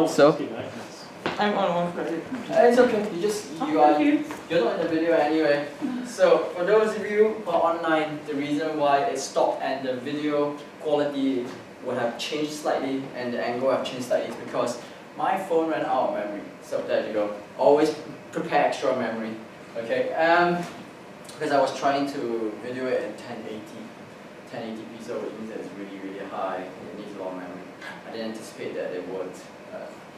So I'm on one credit. it's okay. You're not in the video anyway. So for those of you who are online, the reason why it stopped and the video quality would have changed slightly and the angle have changed slightly is because my phone ran out of memory. So there you go. Always prepare extra memory. Okay. Because I was trying to video it in 1080p, so it means that it's really, really high. It needs a lot of memory. I didn't anticipate that it would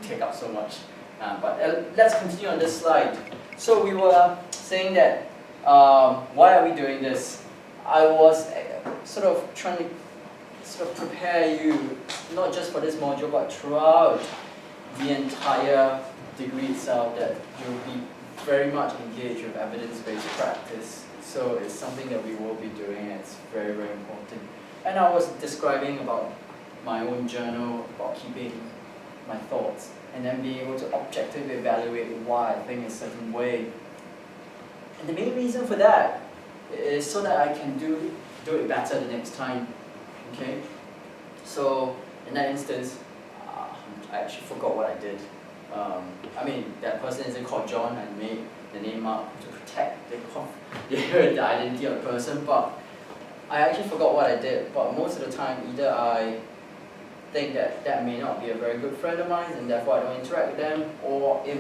take up so much. But let's continue on this slide. So we were saying that why are we doing this? I was sort of trying to prepare you not just for this module but throughout the entire degree itself, that you'll be very much engaged with evidence-based practice. So it's something that we will be doing, and it's very, very important. And I was describing about my own journal, about keeping my thoughts, and then being able to objectively evaluate why I think a certain way. And the main reason for that is so that I can do it better the next time. Okay? So in that instance, I actually forgot what I did. I mean, that person isn't called John. I made the name up to protect the identity of the person, but I actually forgot what I did. But most of the time, either I think that may not be a very good friend of mine and therefore I don't interact with them, or if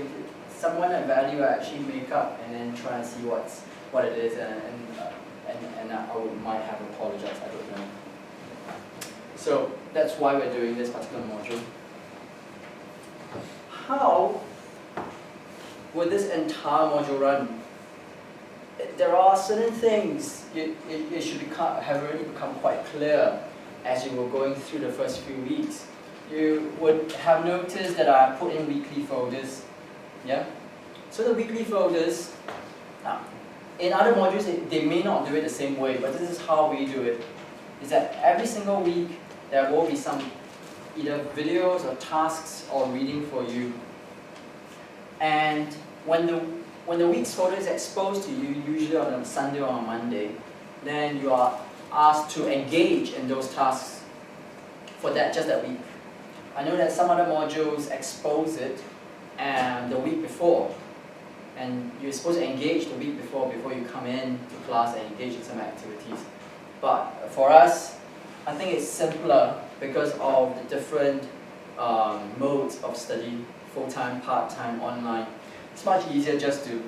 someone I value, I actually make up and then try and see what it is, and I might have apologized, I don't know. So that's why we're doing this particular module. How will this entire module run? There are certain things it should have already become quite clear as you were going through the first few weeks. You would have noticed that I put in weekly folders. Yeah? So the weekly folders, in other modules they may not do it the same way, but this is how we do it. Is that every single week there will be some either videos or tasks or reading for you. And when the week's folder is exposed to you, usually on a Sunday or a Monday, then you are asked to engage in those tasks for just that week. I know that some other modules expose it the week before, and you're supposed to engage the week before you come in to class and engage in some activities. But for us, I think it's simpler because of the different modes of study, full-time, part-time, online. It's much easier just to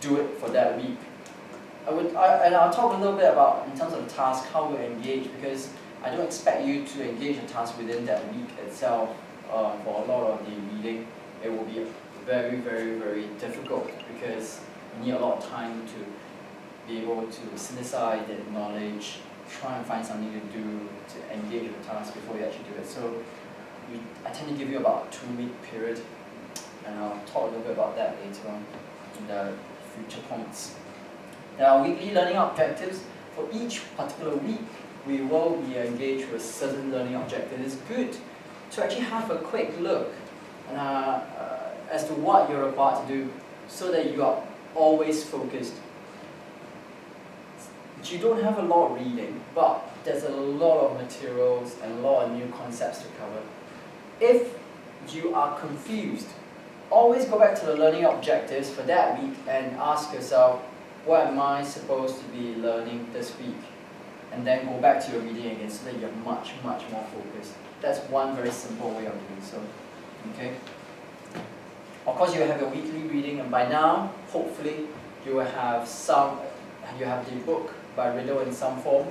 do it for that week. And I'll talk a little bit about, in terms of the task, how we engage, because I don't expect you to engage a task within that week itself. For a lot of the reading, it will be very, very, very difficult because you need a lot of time to be able to synthesize that knowledge, try and find something to do, to engage with the task before you actually do it. So I tend to give you about a 2-week period, and I'll talk a little bit about that later on in the future points. There are weekly learning objectives. For each particular week, we will be engaged with certain learning objectives. It's good to actually have a quick look as to what you're required to do so that you are always focused. You don't have a lot of reading, but there's a lot of materials and a lot of new concepts to cover. If you are confused, always go back to the learning objectives for that week and ask yourself, what am I supposed to be learning this week? And then go back to your reading again so that you're much, much more focused. That's one very simple way of doing so. Okay? Of course, you have your weekly reading, and by now, hopefully, you will have the book by Riddle in some form,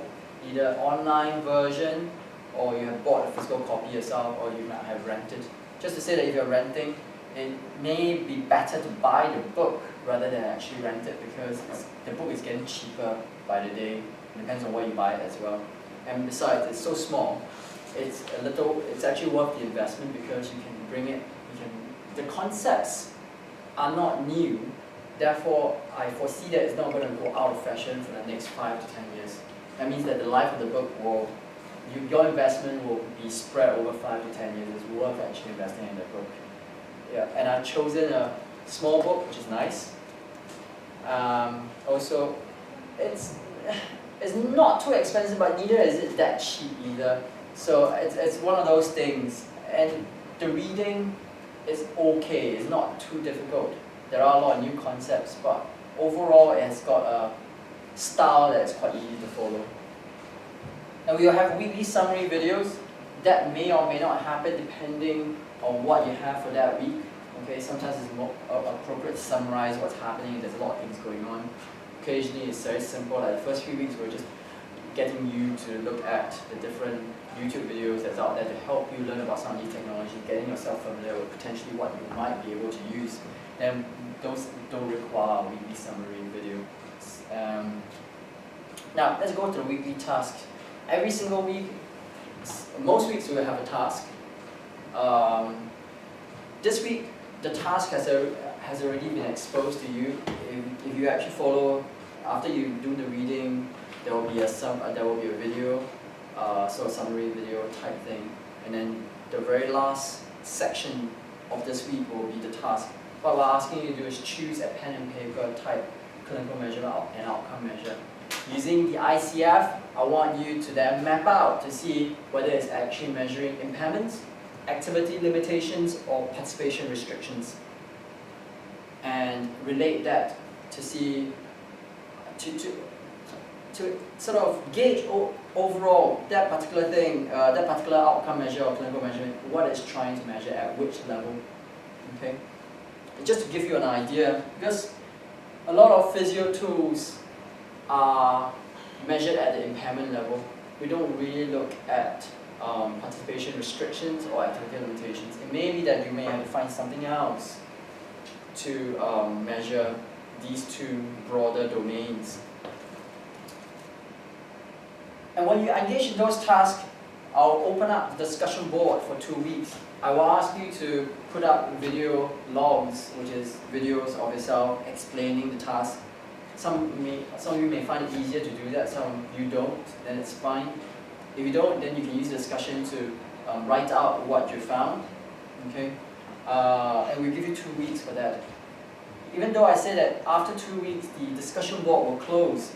either online version, or you have bought a physical copy yourself, or you might have rented. Just to say that if you're renting, it may be better to buy the book rather than actually rent it, because the book is getting cheaper by the day. It depends on where you buy it as well. And besides, it's so small, it's actually worth the investment because you can bring it, the concepts are not new, therefore I foresee that it's not going to go out of fashion for the next 5 to 10 years. That means that the life of the book your investment will be spread over 5 to 10 years. It's worth actually investing in the book. Yeah, and I've chosen a small book, which is nice. Also, it's not too expensive, but neither is it that cheap either. So it's one of those things. And the reading it's okay, it's not too difficult. There are a lot of new concepts, but overall it has got a style that's quite easy to follow. And we will have weekly summary videos that may or may not happen depending on what you have for that week. Okay, sometimes it's more appropriate to summarize what's happening. There's a lot of things going on. Occasionally it's very simple, like the first few weeks we're just getting you to look at the different YouTube videos that's out there to help you learn about some of these technology, getting yourself familiar with potentially what you might be able to use. And those don't require a weekly summary video. Now let's go to the weekly task. Every single week, most weeks we will have a task. This week, the task has already been exposed to you. If you actually follow, after you do the reading, there will be a video, so a summary video type thing, and then the very last section of this week will be the task. What we're asking you to do is choose a pen and paper type clinical measurement and outcome measure. Using the ICF, I want you to then map out to see whether it's actually measuring impairments, activity limitations, or participation restrictions, and relate that to see, to sort of gauge overall that particular thing, that particular outcome measure or clinical measurement, what it's trying to measure at which level. Okay, just to give you an idea, because a lot of physio tools are measured at the impairment level. We don't really look at participation restrictions or activity limitations. It may be that you may have to find something else to measure these two broader domains. And when you engage in those tasks, I'll open up the discussion board for 2 weeks. I will ask you to put up video logs, which is videos of yourself explaining the task. Some of you may find it easier to do that, some of you don't, then it's fine. If you don't, then you can use the discussion to write out what you found. Okay? And we'll give you 2 weeks for that. Even though I say that after 2 weeks the discussion board will close,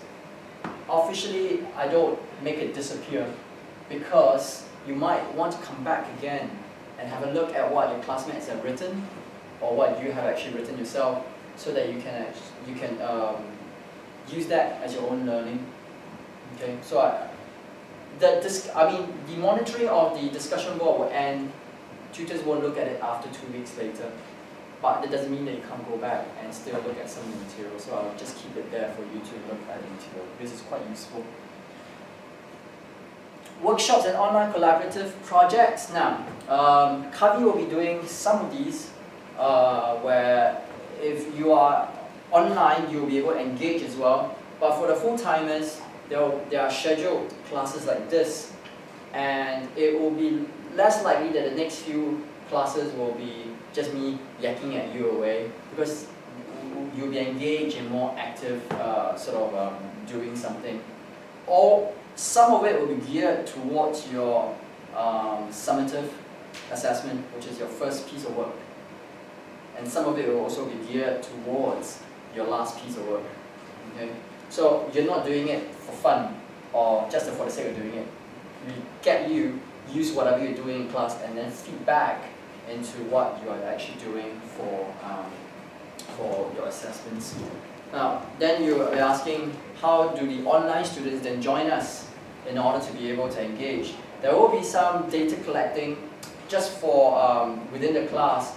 officially I don't make it disappear, because you might want to come back again and have a look at what your classmates have written or what you have actually written yourself, so that you can use that as your own learning. Okay, so the monitoring of the discussion board will end. Tutors will look at it after 2 weeks later, but that doesn't mean that you can't go back and still look at some of the material. So I'll just keep it there for you to look at the material, because it's quite useful. Workshops and online collaborative projects. Now, Kavi will be doing some of these, where if you are online, you'll be able to engage as well. But for the full-timers, there are scheduled classes like this, and it will be less likely that the next few classes will be just me yakking at you away, because you'll be engaged in more active doing something. Or some of it will be geared towards your summative assessment, which is your first piece of work. And some of it will also be geared towards your last piece of work. Okay? So you're not doing it for fun or just for the sake of doing it. We get you use whatever you're doing in class and then feed back into what you are actually doing for your assessments. Now, then you're asking, how do the online students then join us in order to be able to engage? There will be some data collecting just for within the class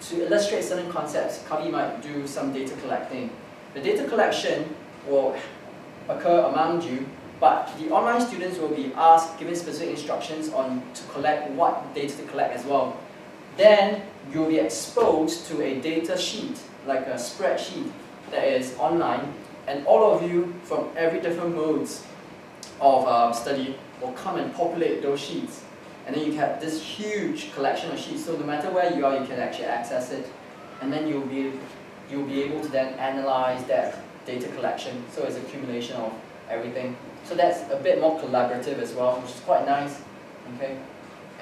to illustrate certain concepts. Kavi might do some data collecting. The data collection will occur among you, but the online students will be asked, given specific instructions on to collect what data to collect as well. Then you'll be exposed to a data sheet, like a spreadsheet that is online, and all of you from every different modes of study will come and populate those sheets. And then you have this huge collection of sheets, so no matter where you are, you can actually access it. And then you'll be able to then analyze that data collection, so it's accumulation of everything. So that's a bit more collaborative as well, which is quite nice. Okay,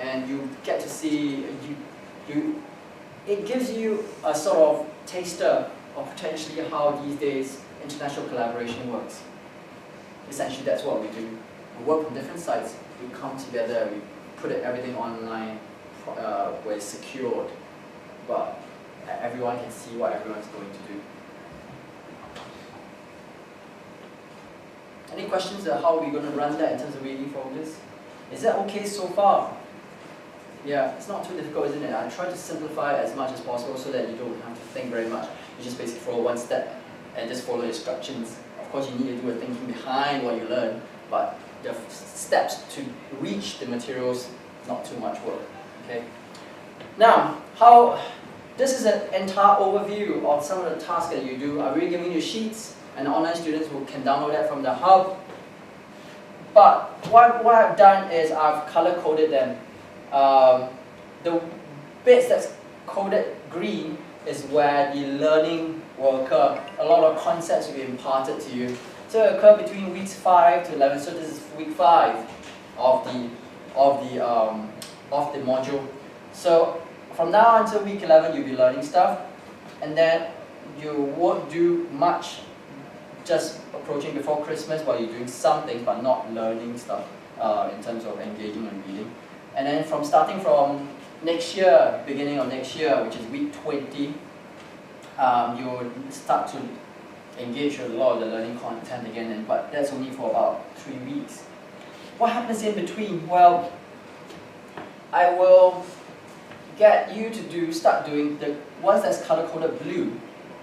and you get to see it gives you a sort of taster of potentially how these days international collaboration works. Essentially, that's what we do. We work on different sites. We come together. We put everything online where it's secured. But everyone can see what everyone's going to do. Any questions on how we're going to run that in terms of reading focus? Is that okay so far? Yeah, it's not too difficult, isn't it? I try to simplify it as much as possible so that you don't have to think very much. You just basically follow one step and just follow instructions. Of course, you need to do a thinking behind what you learn, but the steps to reach the materials, not too much work. Okay. Now, this is an entire overview of some of the tasks that you do. I've already given you sheets, and online students can download that from the hub. But what I've done is I've color-coded them. The bits that's coded green is where the learning will occur. A lot of concepts will be imparted to you. So it will occur between weeks 5 to 11. So this is week 5 of the module. So from now until week 11, you'll be learning stuff, and then you won't do much just approaching before Christmas while you're doing some things but not learning stuff in terms of engaging and reading. And then starting from next year, beginning of next year, which is week 20, you'll start to engage with a lot of the learning content again, but that's only for about 3 weeks. What happens in between? Well, I will get you to start doing the ones that's color-coded blue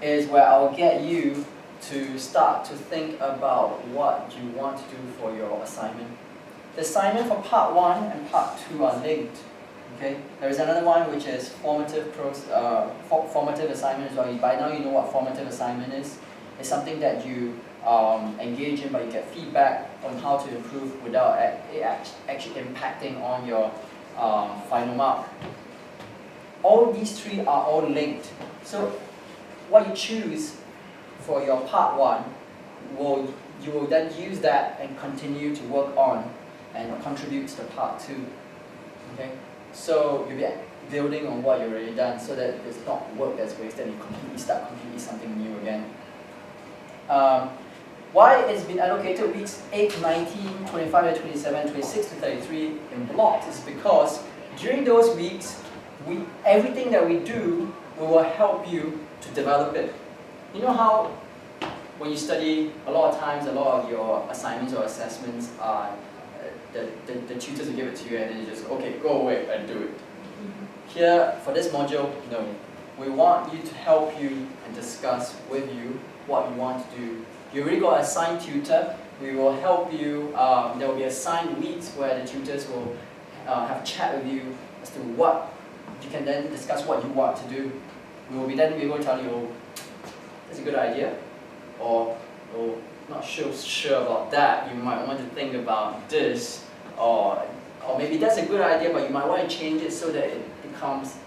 is where I'll get you to start to think about what you want to do for your assignment. The assignment for part 1 and part 2 are linked. Okay? There is another one which is formative assignment as well. By now you know what formative assignment is. It's something that you engage in, but you get feedback on how to improve without actually impacting on your final mark. All these 3 are all linked. So what you choose for your part 1, you will then use that and continue to work on and contribute to the part 2. Okay? So you'll be building on what you've already done so that it's not work that's wasted and you start completely something new again. Why it's been allocated weeks 8, 19, 25 to 27, 26 to 33 in blocks is because during those weeks, everything that we do, we will help you to develop it. You know how when you study, a lot of times, a lot of your assignments or assessments are, the tutors will give it to you and then you just, okay, go away and do it. Here, for this module, no. We want you to help you and discuss with you what you want to do. You already got an assigned tutor. We will help you. There will be assigned weeks where the tutors will have a chat with you as to what you can then discuss what you want to do. We will then be able to tell you, oh, that's a good idea, or oh, not sure about that. You might want to think about this, or maybe that's a good idea, but you might want to change it so that it becomes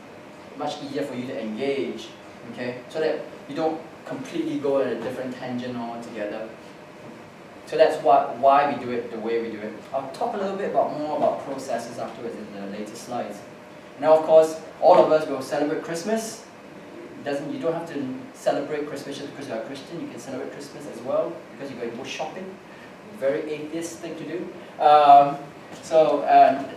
much easier for you to engage. Okay, so that you don't completely go in a different tangent altogether. So that's why we do it the way we do it. I'll talk a little bit more about processes afterwards in the later slides. Now, of course, all of us will celebrate Christmas. You don't have to celebrate Christmas just because you're a Christian. You can celebrate Christmas as well because you're going to go shopping. Very atheist thing to do.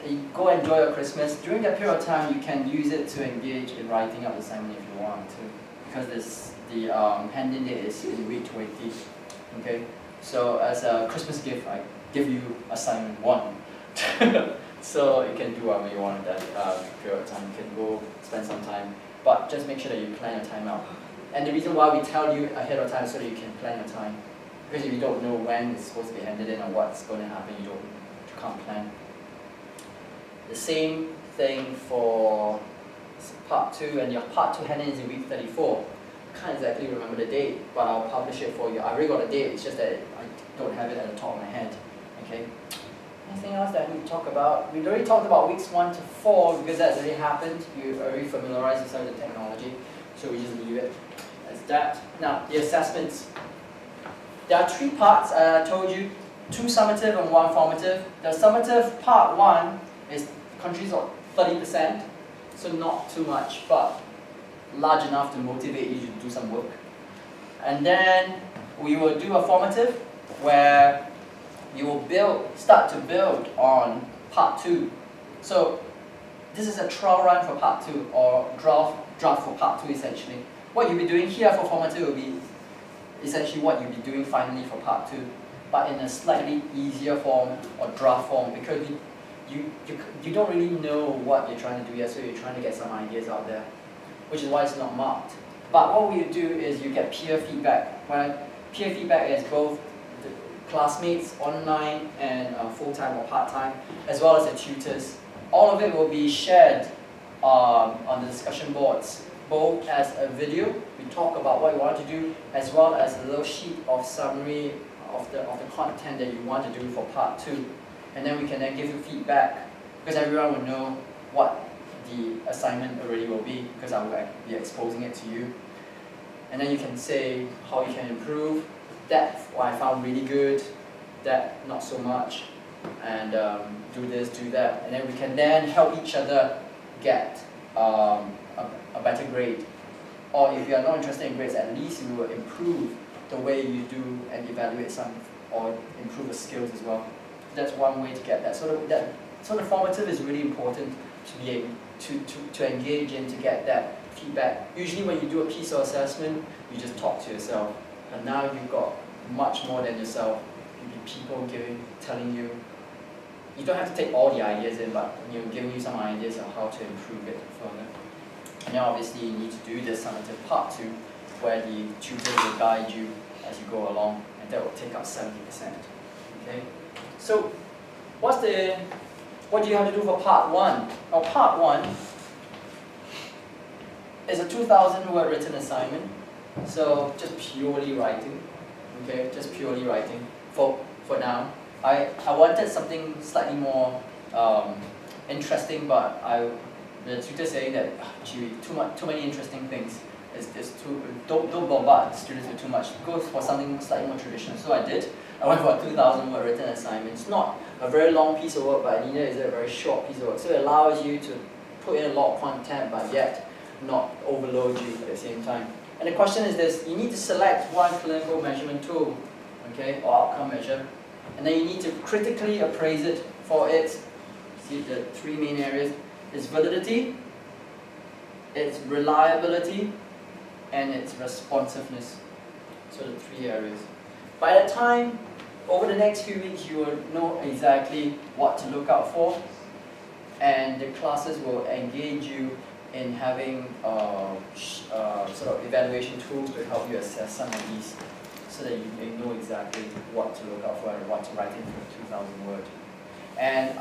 You go enjoy your Christmas. During that period of time, you can use it to engage in writing up the assignment if you want to, because the hand-in date is in week 20. Okay, so as a Christmas gift, I give you assignment 1. So you can do whatever you want at that period of time. You can go spend some time, but just make sure that you plan your time out. And the reason why we tell you ahead of time so that you can plan your time, because if you don't know when it's supposed to be handed in or what's going to happen, you can't plan. The same thing for part 2, and your part 2 hand-in is in week 34. I can't exactly remember the date, but I'll publish it for you. I already got a date, it's just that I don't have it at the top of my head. Okay. Anything else that I need to talk about? We've already talked about weeks 1 to 4 because that's already happened. You already familiarized yourself with the technology, so we just leave it as that. Now, the assessments. There are 3 parts, I told you, 2 summative and 1 formative. The summative part 1 consists of 30%, so not too much, but large enough to motivate you to do some work. And then we will do a formative where you will start to build on part 2. So this is a trial run for part 2, or draft draft for part 2 essentially. What you'll be doing here for formative will be essentially what you'll be doing finally for part 2, but in a slightly easier form or draft form, because you don't really know what you're trying to do yet, so you're trying to get some ideas out there, which is why it's not marked. But what we do is you get peer feedback. Peer feedback is both the classmates online and full-time or part-time, as well as the tutors. All of it will be shared on the discussion boards, both as a video, we talk about what you want to do, as well as a little sheet of summary of the content that you want to do for part 2. And then we can then give you feedback, because everyone will know what the assignment already will be, because I will be exposing it to you. And then you can say how you can improve. That what I found really good, that not so much, and do this, do that. And then we can then help each other get a better grade. Or if you are not interested in grades, at least you will improve the way you do and evaluate some, or improve the skills as well. That's one way to get that. So the formative is really important to be able to engage in, to get that feedback. Usually when you do a piece of assessment, you just talk to yourself. And now you've got much more than yourself. You'll be people telling you. You don't have to take all the ideas in, but giving you some ideas on how to improve it further. And then obviously you need to do the summative part 2, where the tutors will guide you as you go along, and that will take up 70%. Okay? So what do you have to do for part 1? Now part 1 is a 2,000 word written assignment, so just purely writing. Okay, just purely writing for now. I wanted something slightly more interesting, but the tutor saying that Chee-Wee, too many interesting things. Don't bombard students with too much. Go for something slightly more traditional. So I did. I went for a 2,000 word written assignment. It's not a very long piece of work, but neither is it a very short piece of work. So it allows you to put in a lot of content, but yet not overload you at the same time. And the question is this: you need to select one clinical measurement tool, okay, or outcome measure, and then you need to critically appraise it for its, see the 3 main areas: its validity, its reliability, and its responsiveness. So the 3 areas. By the time, over the next few weeks, you will know exactly what to look out for, and the classes will engage you in having sort of evaluation tools to help you assess some of these, so that you may know exactly what to look out for and what to write in for 2,000 words. And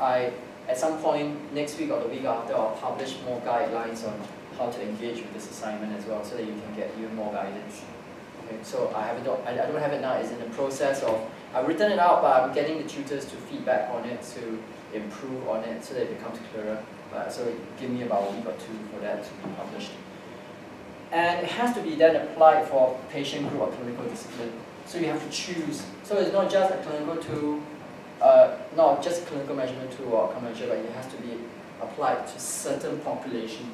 at some point next week or the week after, I'll publish more guidelines on how to engage with this assignment as well, so that you can get even more guidance. Okay, so I don't have it now. It's in the process of, I've written it out, but I'm getting the tutors to feedback on it, to improve on it, so that it becomes clearer. So give me about a week or 2 for that to be published. And it has to be then applied for patient group or clinical discipline. So you have to choose. So it's not just a clinical tool, not just a clinical measurement tool or outcome measure, but it has to be applied to certain population.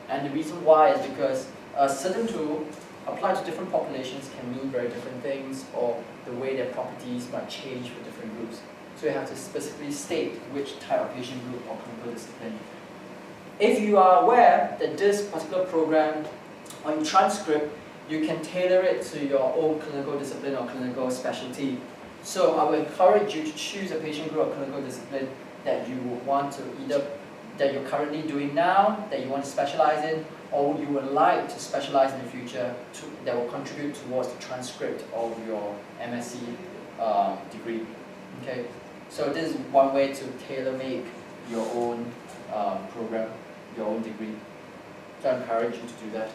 And the reason why is because a certain tool applied to different populations can mean very different things, or the way their properties might change for different groups. So you have to specifically state which type of patient group or clinical discipline. If you are aware that this particular program on transcript, you can tailor it to your own clinical discipline or clinical specialty. So I would encourage you to choose a patient group or clinical discipline that you would want to either, that you're currently doing now, that you want to specialize in, or you would like to specialize in the future that will contribute towards the transcript of your MSc degree. Okay, so this is one way to tailor-make your own program, your own degree. So I encourage you to do that.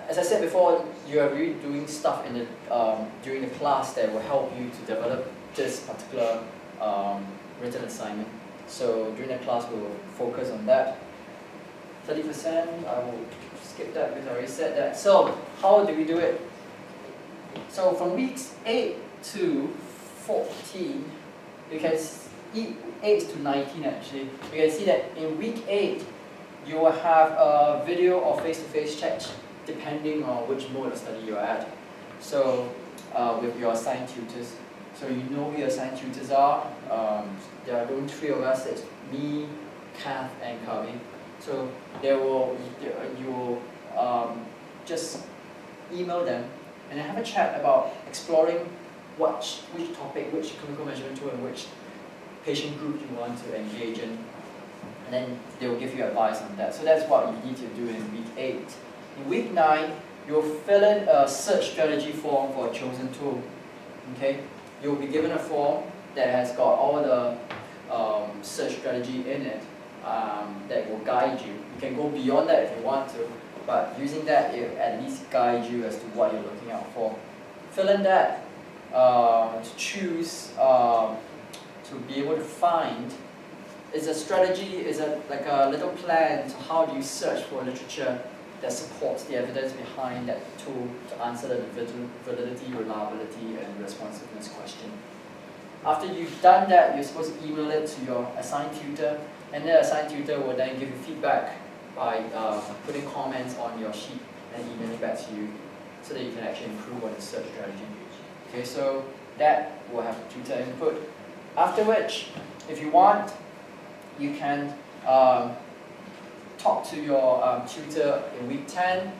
As I said before, you are really doing stuff in the, during the class that will help you to develop this particular written assignment. So during the class, we will focus on that. 30%, I will skip that because I already said that. So how do we do it? So from weeks 8 to 14, you can see 8 to 19 actually. You can see that in week 8, you will have a video or face-to-face check depending on which mode of study you're at. So with your assigned tutors. So you know who your assigned tutors are. There are only 3 of us. It's me, Kath and Kavi. So you will just email them and then have a chat about exploring which topic, which clinical measurement tool, and which patient group you want to engage in. And then they will give you advice on that. So that's what you need to do in week 8. In week 9, you'll fill in a search strategy form for a chosen tool. Okay? You'll be given a form that has got all the search strategy in it that will guide you. You can go beyond that if you want to, but using that, it at least guide you as to what you're looking out for. Fill in that to choose, to be able to find. It's a strategy, like a little plan to how do you search for literature that supports the evidence behind that tool to answer the validity, reliability, and responsiveness question. After you've done that, you're supposed to email it to your assigned tutor, and the assigned tutor will then give you feedback by putting comments on your sheet and emailing back to you so that you can actually improve on the search strategy. Okay, so that will have tutor input. After which, if you want, you can talk to your tutor in week 10.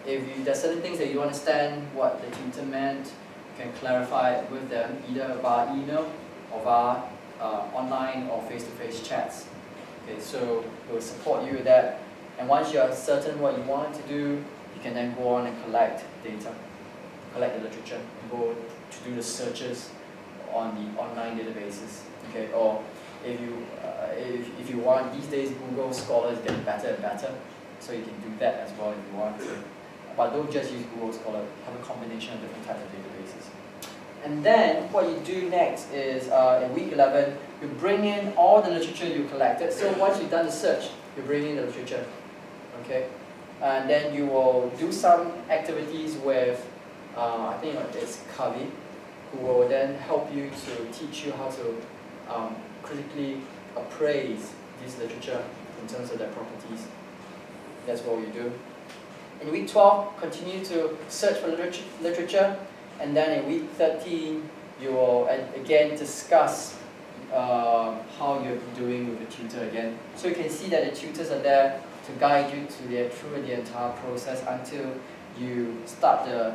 If there's certain things that you don't understand what the tutor meant, you can clarify it with them either via email or via online or face-to-face chats. Okay, so it will support you with that. And once you're certain what you want to do, you can then go on and collect data, collect the literature, and go to do the searches on the online databases. Okay, or if you want, these days Google Scholar is getting better and better, so you can do that as well if you want to. But don't just use Google Scholar, have a combination of different types of databases. And then what you do next is in week 11, you bring in all the literature you collected. So once you've done the search, you bring in the literature. Okay? And then you will do some activities with, I think it's Kavi, who will then help you to teach you how to critically appraise this literature in terms of their properties. That's what we do. In week 12, continue to search for literature, and then in week 13, you will again discuss how you're doing with the tutor again. So you can see that the tutors are there to guide you through the entire process until you start the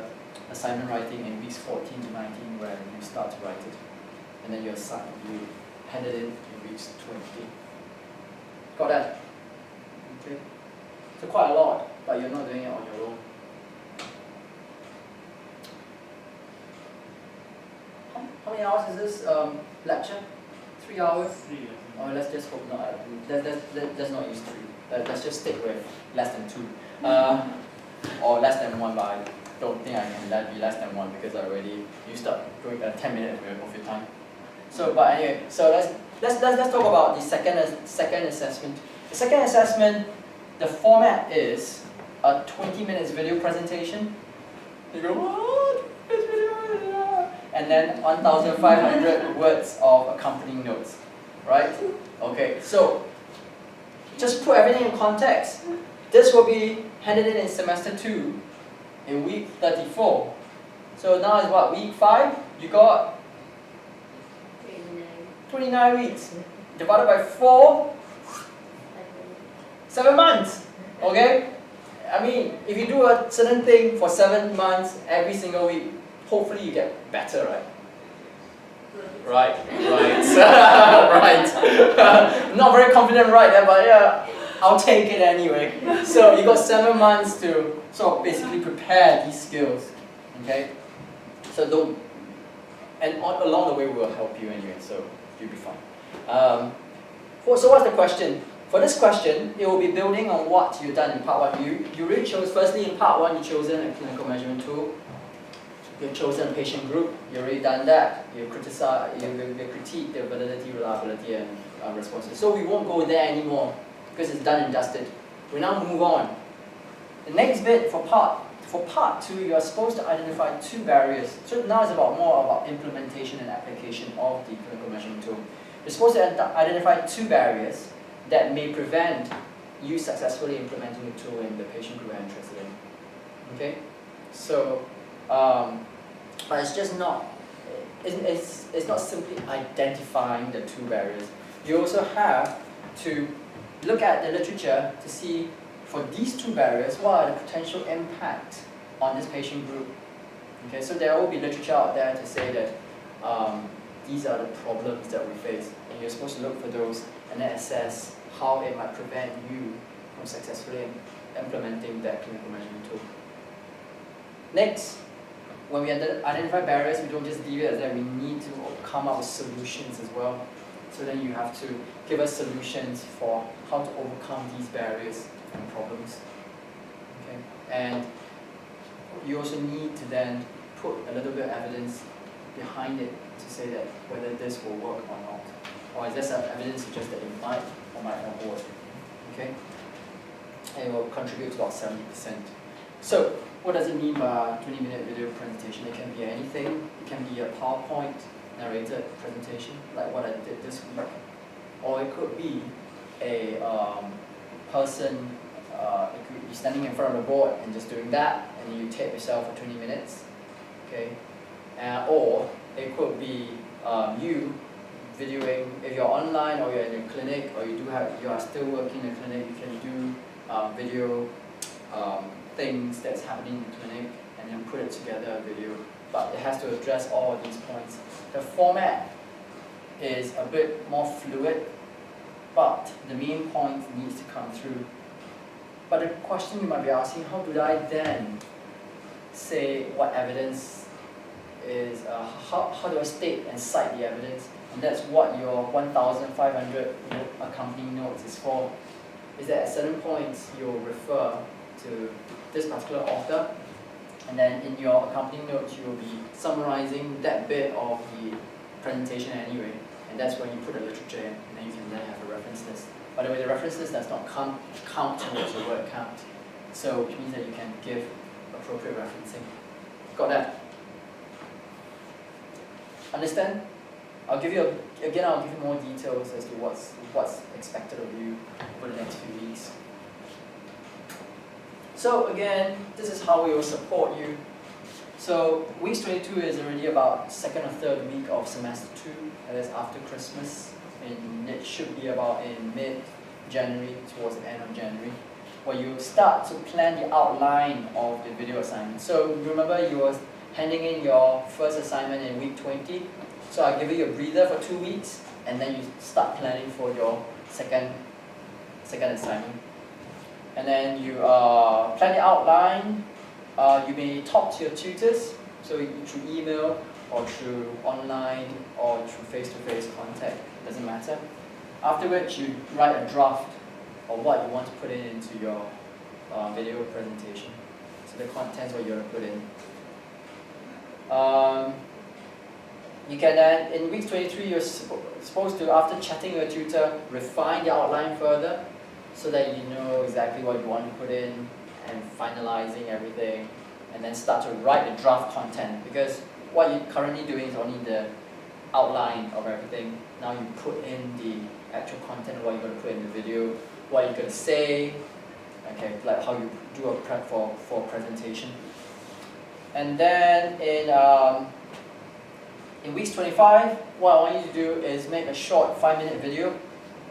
assignment writing in weeks 14 to 19, where you start to write it. And then you hand it in weeks 20. Got that? Okay. So quite a lot, but you're not doing it on your own. How many hours is this lecture? 3 hours? 3 years. Oh, let's just hope not. Let's not use 3. Let's just stick with less than 2. Or less than 1, but I don't think I can be less than 1 because I already used up 10 minutes of your time. So, but anyway, so let's talk about the second assessment. The second assessment, the format is a 20 minutes video presentation. You go, what? This video? And then 1,500 words of accompanying notes, right? Okay, so just put everything in context. This will be handed in semester 2 in week 34. So now is what, week 5? You got 29 weeks. Divided by 4, 7 months. Okay? I mean, if you do a certain thing for 7 months every single week, hopefully you get better, right? Right. Right. Not very confident right there, but yeah, I'll take it anyway. So you got 7 months to sort of basically prepare these skills. Okay? So don't, and along the way we'll help you anyway, so you'll be fine. So what's the question? For this question, it will be building on what you've done in part 1. You really chose, firstly in part 1, you've chosen a clinical measurement tool. You've chosen a patient group, you've already done that. You've critiqued the validity, reliability, and responses. So we won't go there anymore because it's done and dusted. We now move on. The next bit for part 2, you are supposed to identify 2 barriers. So now it's more about implementation and application of the clinical measurement tool. You're supposed to identify 2 barriers that may prevent you successfully implementing the tool in the patient group you're interested in. Okay? So, but it's just not, it's not simply identifying the 2 barriers. You also have to look at the literature to see for these two barriers, what are the potential impact on this patient group. Okay, so there will be literature out there to say that these are the problems that we face, and you're supposed to look for those and then assess how it might prevent you from successfully implementing that clinical measurement tool. Next, when we identify barriers, we don't just leave it as that, we need to come up with solutions as well. So then you have to give us solutions for how to overcome these barriers and problems. Okay? And you also need to then put a little bit of evidence behind it to say that whether this will work or not. Or is there some evidence to suggest that it might or might not work? Okay? And it will contribute to about 70%. So, what does it mean by a 20-minute video presentation? It can be anything. It can be a PowerPoint narrated presentation, like what I did this week. Or it could be a person, it could be standing in front of the board and just doing that, and you tape yourself for 20 minutes. Okay? Or it could be you videoing, if you're online or you're in a clinic or you are still working in a clinic, you can do video things that's happening in the clinic and then put it together a video. But it has to address all of these points. The format is a bit more fluid, but the main point needs to come through. But the question you might be asking, how do I then say what evidence is, how do I state and cite the evidence? And that's what your 1,500 accompanying notes is for. Is that at certain points you'll refer to this particular author, and then in your accompanying notes you will be summarizing that bit of the presentation anyway, and that's when you put the literature in, and then you can then have a reference list. By the way, the reference list does not count towards your word count, so which means that you can give appropriate referencing. Got that? Understand? I'll give you more details as to what's expected of you over the next few weeks. So again, this is how we will support you. So week 22 is already about second or third week of semester 2, that is after Christmas, and it should be about in mid-January, towards the end of January, where you start to plan the outline of the video assignment. So remember, you were handing in your first assignment in week 20, so I'll give you a breather for 2 weeks, and then you start planning for your second assignment. And then you plan the outline. You may talk to your tutors, so through email or through online or through face-to-face contact, doesn't matter. Afterwards, you write a draft of what you want to put into your video presentation. So the contents what you're going to put in. You can then, in week 23, you're supposed to, after chatting with your tutor, refine the outline further so that you know exactly what you want to put in and finalizing everything, and then start to write the draft content, because what you're currently doing is only the outline of everything. Now you put in the actual content of what you're going to put in the video, what you're going to say, okay, like how you do a prep for a presentation. And then in weeks 25, what I want you to do is make a short 5-minute video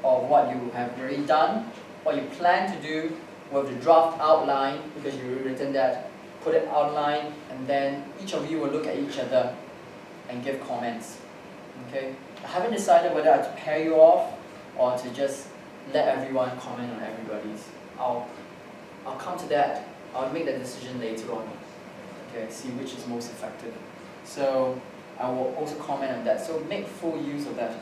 of what you have already done, what you plan to do with the draft outline, because you've written that, put it outline, and then each of you will look at each other and give comments. Okay? I haven't decided whether to pair you off or to just let everyone comment on everybody's. I'll come to that. I'll make that decision later on. Okay, see which is most effective. So I will also comment on that. So make full use of that.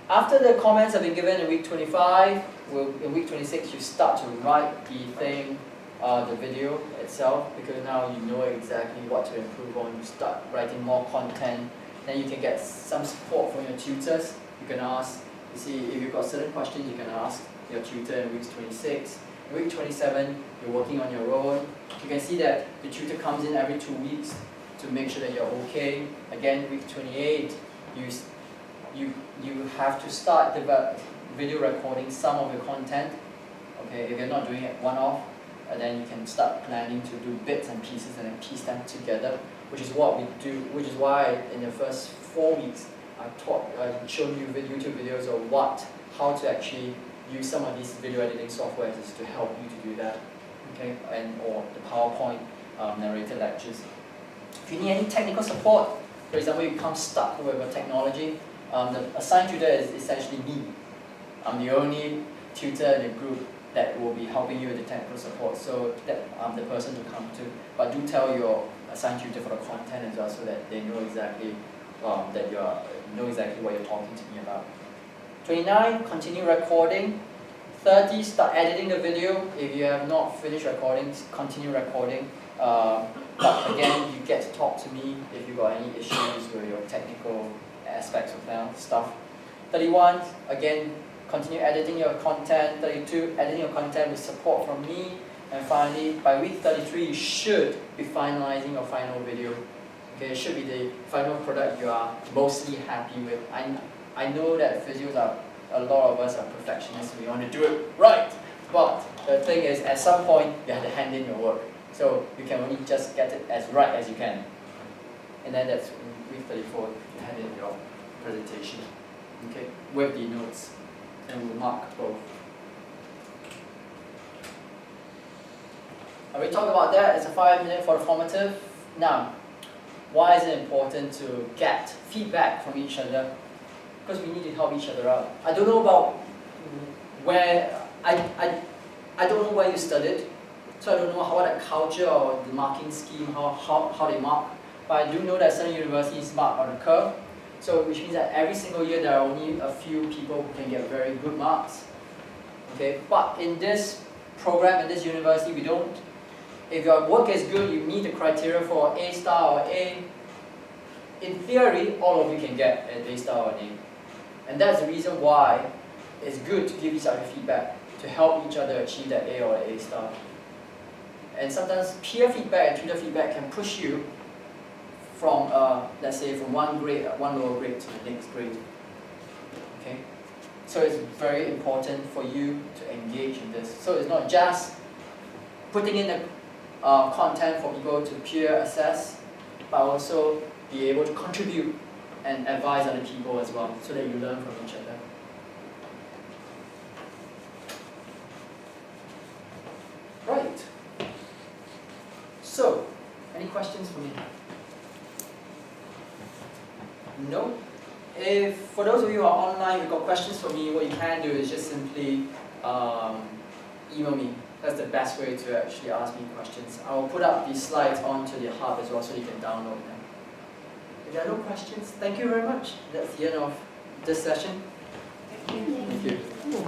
After the comments have been given in week 25, in week 26 you start to write the thing, the video itself, because now you know exactly what to improve on. You start writing more content. Then you can get some support from your tutors. You can ask, you see, if you've got certain questions, you can ask your tutor in week 26. In week 27, you're working on your own. You can see that the tutor comes in every 2 weeks to make sure that you're okay. Again, week 28, you have to start video recording some of your content. Okay, if you're not doing it one-off, then you can start planning to do bits and pieces and then piece them together, which is what we do, which is why in the first 4 weeks I've shown you YouTube videos of how to actually use some of these video editing softwares is to help you to do that, okay, and or the PowerPoint narrated lectures. If you need any technical support, for example, you become stuck with a technology, the assigned tutor is essentially me. I'm the only tutor in the group that will be helping you with the technical support, so that I'm the person to come to. But do tell your assigned tutor for the content as well, so that they know exactly know exactly what you're talking to me about. 29, continue recording. 30, start editing the video. If you have not finished recording, continue recording. But again, you get to talk to me if you got any issues with your technical aspects of that stuff. 31, again, continue editing your content. 32, editing your content with support from me. And finally, by week 33, you should be finalizing your final video. Okay, it should be the final product you are mostly happy with. I know that physios a lot of us are perfectionists, we want to do it right. But the thing is, at some point, you have to hand in your work. So you can only just get it as right as you can. And then that's week 34, you hand in your presentation, okay, with the notes. And we'll mark both. We talked about that as a 5-minute for the formative. Now, why is it important to get feedback from each other? Because we need to help each other out. I don't know about where, I don't know where you studied, so I don't know what that culture or the marking scheme, how they mark. But I do know that certain universities mark on a curve, so which means that every single year there are only a few people who can get very good marks. Okay, but in this program, in this university, we don't. If your work is good, you meet the criteria for A star or A. In theory, all of you can get an A star or an A. And that's the reason why it's good to give each other feedback, to help each other achieve that A or A star. And sometimes peer feedback and tutor feedback can push you from, let's say, from one lower grade to the next grade. Okay? So it's very important for you to engage in this. So it's not just putting in the content for people to peer assess, but also be able to contribute and advise other people as well, so that you learn from each other. Right. So, any questions for me? No? If, for those of you who are online, you've got questions for me, what you can do is just simply email me. That's the best way to actually ask me questions. I will put up these slides onto the hub as well, so you can download them. If there are no questions, thank you very much. That's the end of this session. Thank you. Thank you.